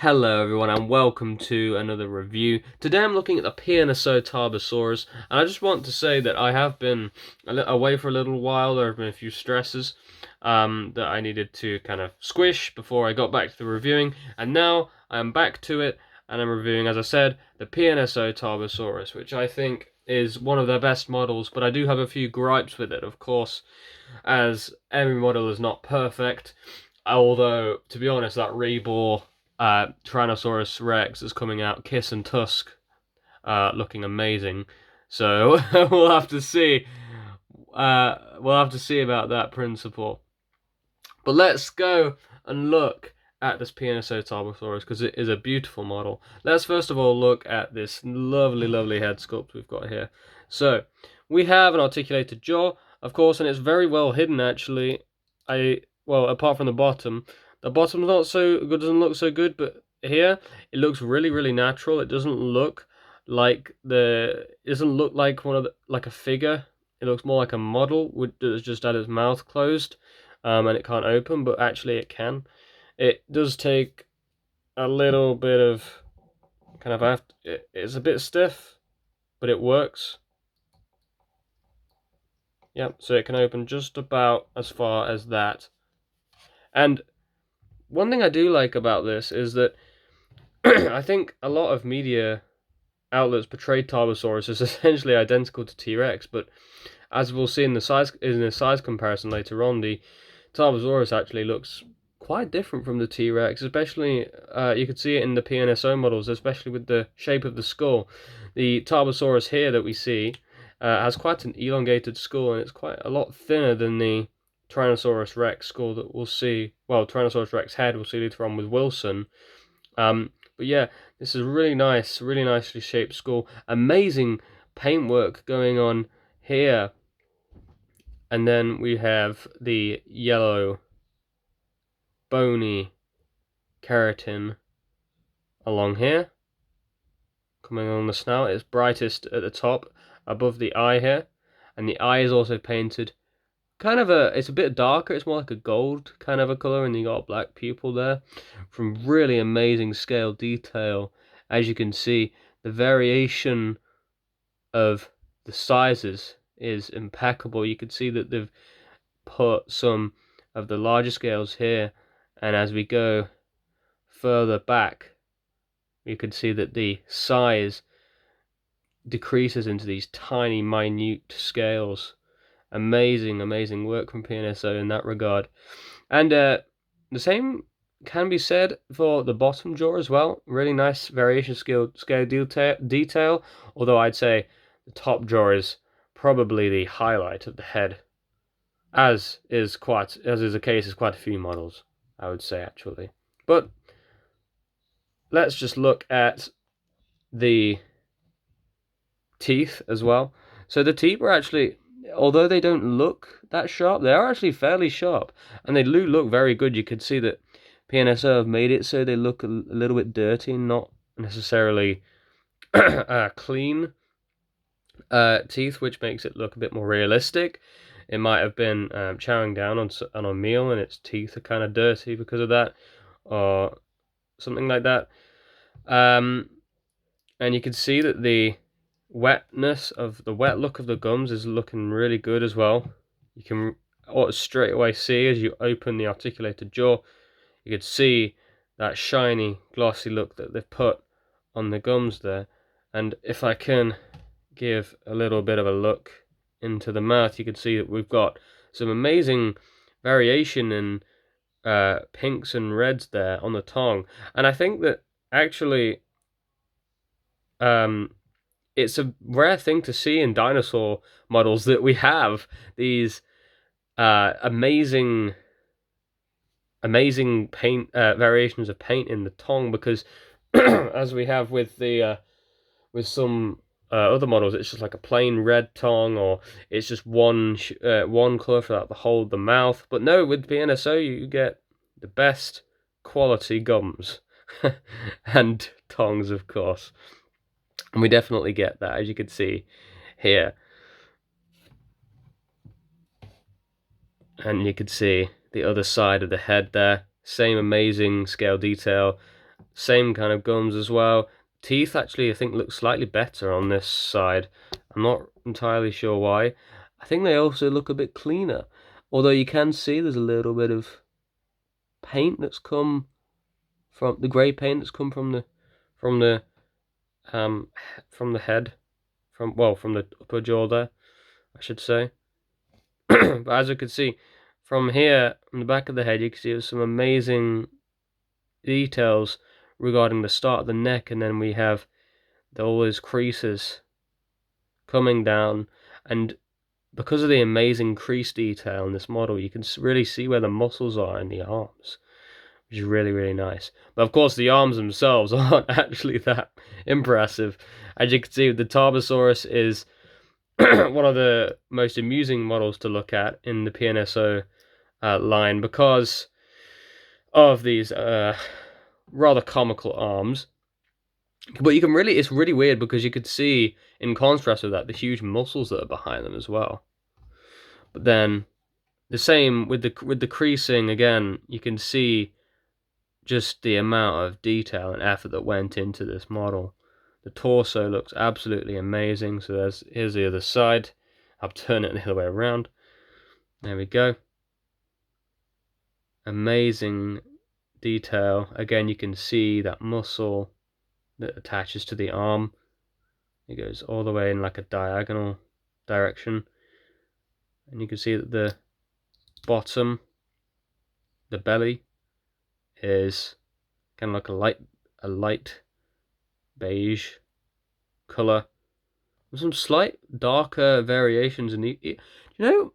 Hello everyone and welcome to another review. Today I'm looking at the PNSO Tarbosaurus, and I just want to say that I have been away for a little while. There have been a few stresses that I needed to kind of squish before I got back to the reviewing, and now I am back to it and I'm reviewing, as I said, the PNSO Tarbosaurus, which I think is one of their best models, but I do have a few gripes with it, of course, as every model is not perfect. Although, to be honest, that reborn Tyrannosaurus Rex is coming out Kiss and Tusk, looking amazing. So we'll have to see. We'll have to see about that principle. But let's go and look at this PNSO Tarbosaurus because it is a beautiful model. Let's first of all look at this lovely, lovely head sculpt we've got here. So we have an articulated jaw, of course, and it's very well hidden actually. Well, apart from the bottom's not so good, doesn't look so good, but here it looks really, really natural. It doesn't look like like a figure. It looks more like a model that's just had its mouth closed, and it can't open, but actually it can. It does take a little bit of it's a bit stiff, but it works. Yep, so it can open just about as far as that. And one thing I do like about this is that I think a lot of media outlets portrayed Tarbosaurus as essentially identical to T-Rex, but as we'll see in the size comparison later on, the Tarbosaurus actually looks quite different from the T-Rex, especially you could see it in the PNSO models, especially with the shape of the skull. The Tarbosaurus here that we see has quite an elongated skull, and it's quite a lot thinner than the Tyrannosaurus Rex skull that we'll see, well, Tyrannosaurus Rex head we'll see later on with Wilson. But yeah, this is really nice, really nicely shaped skull. Amazing paintwork going on here. And then we have the yellow, bony keratin along here. Coming along the snout, it's brightest at the top above the eye here. And the eye is also painted it's a bit darker, it's more like a gold kind of a colour, and you got a black pupil there. From really amazing scale detail. As you can see, the variation of the sizes is impeccable. You can see that they've put some of the larger scales here, and as we go further back, you can see that the size decreases into these tiny, minute scales. Amazing, amazing work from PNSO in that regard. And the same can be said for the bottom jaw as well. Really nice variation scale detail, although I'd say the top jaw is probably the highlight of the head, as is the case with quite a few models, I would say actually. But let's just look at the teeth as well. So the teeth are actually, although they don't look that sharp, they are actually fairly sharp, and they do look very good. You could see that PNSO have made it so they look a little bit dirty, not necessarily clean teeth, which makes it look a bit more realistic. It might have been chowing down on a meal, and its teeth are kind of dirty because of that, or something like that. And you can see that the wet look of the gums is looking really good as well. You can straight away see as you open the articulated jaw, you could see that shiny, glossy look that they've put on the gums there. And if I can give a little bit of a look into the mouth, you can see that we've got some amazing variation in pinks and reds there on the tongue. And I think that actually it's a rare thing to see in dinosaur models that we have these amazing paint variations of paint in the tongue, because as we have with the with some other models, it's just like a plain red tongue, or it's just one color for the whole of the mouth. But no, with PNSO you get the best quality gums and tongues, of course. And we definitely get that, as you can see here. And you can see the other side of the head there. Same amazing scale detail Same kind of gums as well. Teeth actually I think look slightly better on this side. I'm not entirely sure why. I think they also look a bit cleaner. Although you can see there's a little bit of paint that's come from the grey paint that's come from the from the head, from the upper jaw there, I should say. But as you can see from here, from the back of the head, you can see there's some amazing details regarding the start of the neck, and then we have all those creases coming down, and because of the amazing crease detail in this model, you can really see where the muscles are in the arms, which is really, really nice. But of course, the arms themselves aren't actually that impressive. As you can see, the Tarbosaurus is one of the most amusing models to look at in the PNSO line because of these rather comical arms. But you can really, it's really weird because you could see, in contrast with that, the huge muscles that are behind them as well. But then, the same with the creasing again, you can see just the amount of detail and effort that went into this model. The torso looks absolutely amazing. So here's the other side. I'll turn it the other way around. There we go. Amazing detail. Again, you can see that muscle that attaches to the arm. It goes all the way in like a diagonal direction. And you can see that the bottom, the belly, is kind of like a light beige color. Some slight darker variations in the. You know,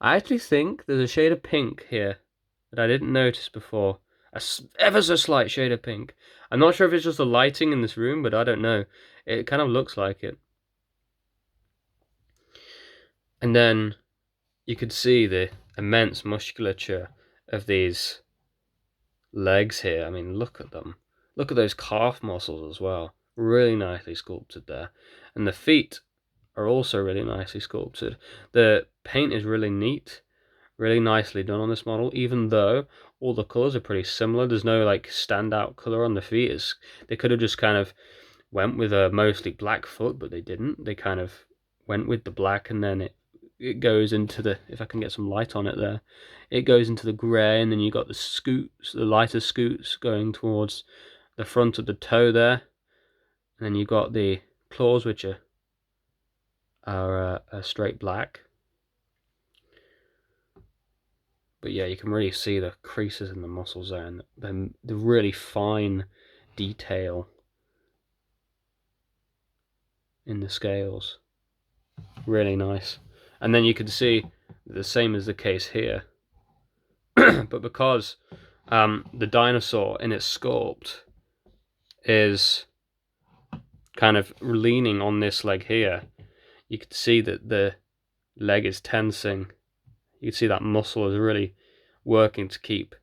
I actually think there's a shade of pink here that I didn't notice before. Ever so slight shade of pink. I'm not sure if it's just the lighting in this room, but I don't know. It kind of looks like it. And then you could see the immense musculature of these legs here. I mean, look at them. Look at those calf muscles as well. Really nicely sculpted there. And the feet are also really nicely sculpted. The paint is really neat, really nicely done on this model, even though all the colors are pretty similar. There's no like standout color on the feet. They could have just kind of went with a mostly black foot, but they didn't. They kind of went with the black, and then it goes into the, if I can get some light on it there, it goes into the grey, and then you got the scoots, the lighter scoots going towards the front of the toe there, and then you got the claws, which are straight black. But yeah, you can really see the creases in the muscles there, and the really fine detail in the scales. Really nice. And then you can see the same is the case here. But because the dinosaur in its sculpt is kind of leaning on this leg here, you can see that the leg is tensing. You can see that muscle is really working to keep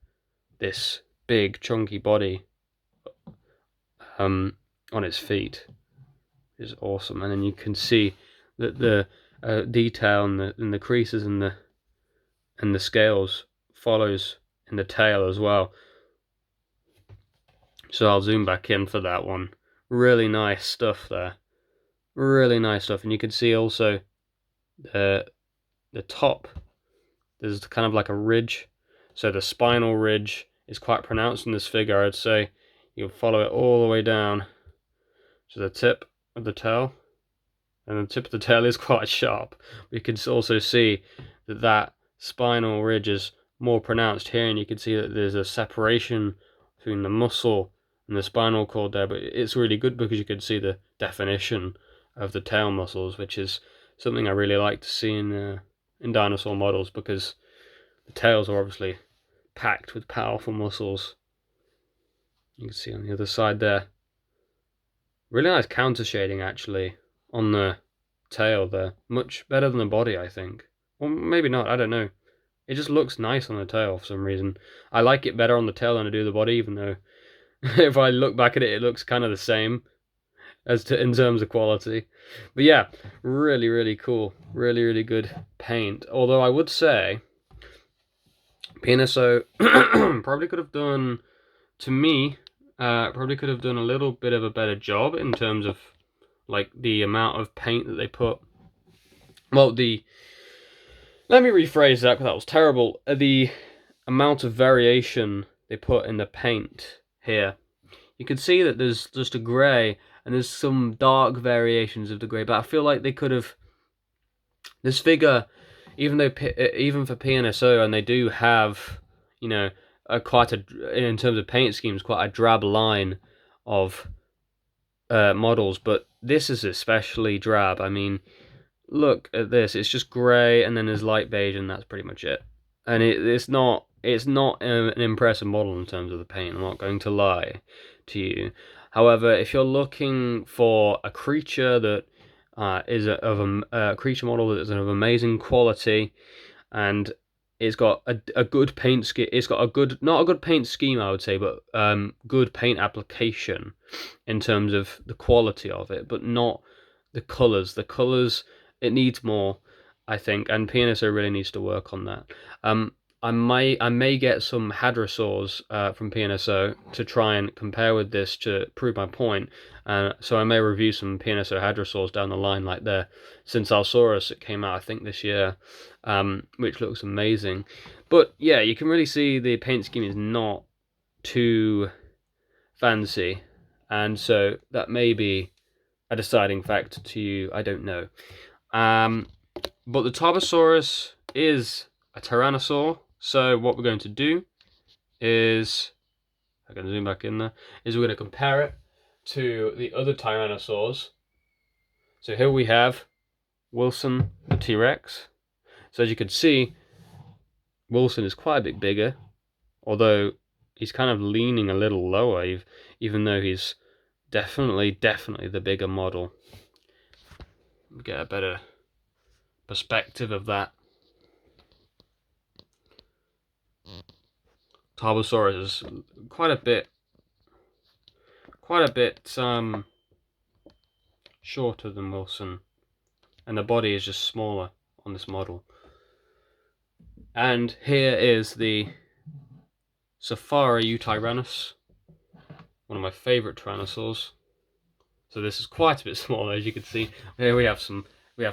this big chunky body on its feet. It's awesome. And then you can see that the detail in the creases and the scales follows in the tail as well. So I'll zoom back in for that one. Really nice stuff there. Really nice stuff. And you can see also the top, there's kind of like a ridge. So the spinal ridge is quite pronounced in this figure, I'd say. You'll follow it all the way down to the tip of the tail. And the tip of the tail is quite sharp. We can also see that spinal ridge is more pronounced here, and you can see that there's a separation between the muscle and the spinal cord there, but it's really good because you can see the definition of the tail muscles, which is something I really like to see in dinosaur models, because the tails are obviously packed with powerful muscles. You can see on the other side there. Really nice counter shading actually on the tail there. Much better than the body, I think. Or maybe not, I don't know. It just looks nice on the tail for some reason. I like it better on the tail than I do the body, even though if I look back at it, it looks kind of the same in terms of quality. But yeah, really, really cool. Really, really good paint. Although I would say PNSO probably could have done, to me, Probably could have done a little bit of a better job in terms of like the amount of paint that they put. Well, let me rephrase that because that was terrible. The amount of variation they put in the paint here. You can see that there's just a grey and there's some dark variations of the grey, but I feel like they could have. This figure, even for PNSO, and they do have, you know, quite a, in terms of paint schemes, quite a drab line of models, but this is especially drab. I mean, look at this. It's just grey, and then there's light beige, and that's pretty much it. And it's not an impressive model in terms of the paint. I'm not going to lie to you. However, if you're looking for a creature that is of a creature model that is of amazing quality, and it's got a good paint scheme. It's got a good, not a good paint scheme, I would say, but good paint application in terms of the quality of it, but not the colors. The colors, it needs more, I think, and PNSO really needs to work on that. I may get some hadrosaurs from PNSO to try and compare with this to prove my point. So I may review some PNSO hadrosaurs down the line, like the Tarbosaurus that came out I think this year, which looks amazing. But yeah, you can really see the paint scheme is not too fancy, and so that may be a deciding factor to you. I don't know. But the Tarbosaurus is a Tyrannosaur. So what we're going to do is, I'm going to zoom back in there, is we're going to compare it to the other Tyrannosaurs. So here we have Wilson the T-Rex. So as you can see, Wilson is quite a bit bigger, although he's kind of leaning a little lower, even though he's definitely the bigger model. Get a better perspective of that. Tarbosaurus is quite a bit shorter than Wilson, and the body is just smaller on this model. And here is the Safari Utyrannus, one of my favourite Tyrannosaurs. So this is quite a bit smaller, as you can see. Here we have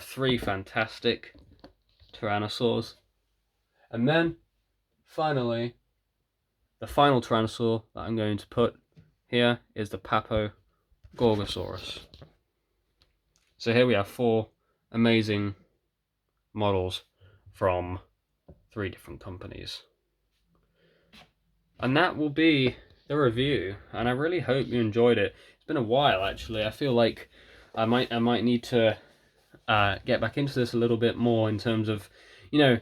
three fantastic Tyrannosaurs, and then finally, the final Tyrannosaur that I'm going to put here is the Gorgosaurus. So here we have four amazing models from three different companies. And that will be the review, and I really hope you enjoyed it. It's been a while, actually. I feel like I might need to get back into this a little bit more in terms of, you know,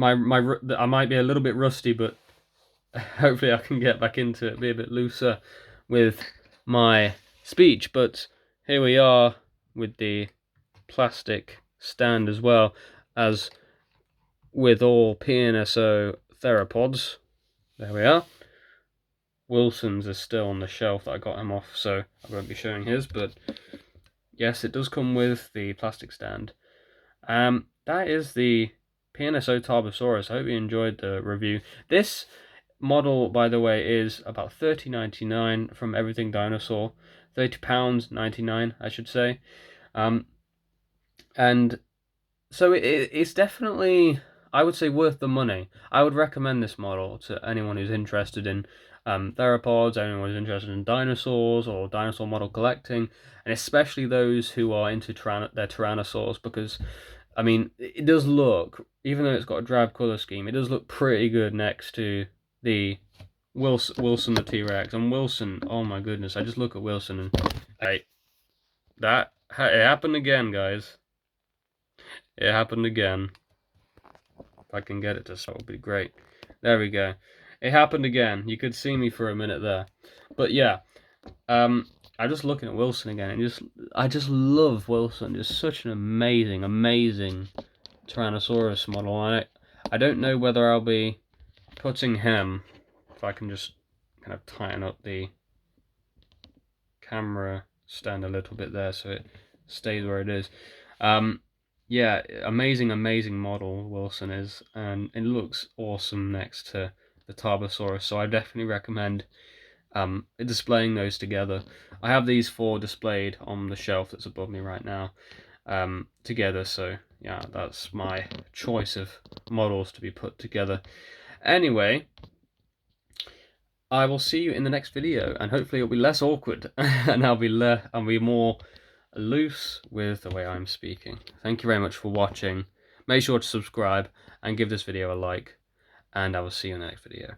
I might be a little bit rusty, but hopefully I can get back into it, be a bit looser with my speech. But here we are with the plastic stand, as well as with all PNSO theropods. There we are. Wilson's is still on the shelf that I got him off, so I won't be showing his, but yes, it does come with the plastic stand. That is the PNSO Tarbosaurus. I hope you enjoyed the review. This model, by the way, is about £30.99 from Everything Dinosaur. £30.99, I should say. And so it's definitely, I would say, worth the money. I would recommend this model to anyone who's interested in theropods, anyone who's interested in dinosaurs or dinosaur model collecting, and especially those who are into their Tyrannosaurs, because, I mean, it does look, even though it's got a drab colour scheme, it does look pretty good next to the Wilson the T-Rex. And Wilson, oh my goodness, I just look at Wilson and it happened again, guys. It happened again. If I can get it to stop, it would be great. There we go. It happened again. You could see me for a minute there. But yeah, I'm just looking at Wilson again, and I just love Wilson. Just such an amazing Tyrannosaurus model. I don't know whether I'll be putting him, if I can just kind of tighten up the camera stand a little bit there so it stays where it is. Yeah, amazing model Wilson is, and it looks awesome next to the Tarbosaurus, so I definitely recommend displaying those together. I have these 4 displayed on the shelf that's above me right now, together, so yeah, that's my choice of models to be put together. Anyway, I will see you in the next video, and hopefully it'll be less awkward, and I'll be more loose with the way I'm speaking. Thank you very much for watching. Make sure to subscribe and give this video a like, and I will see you in the next video.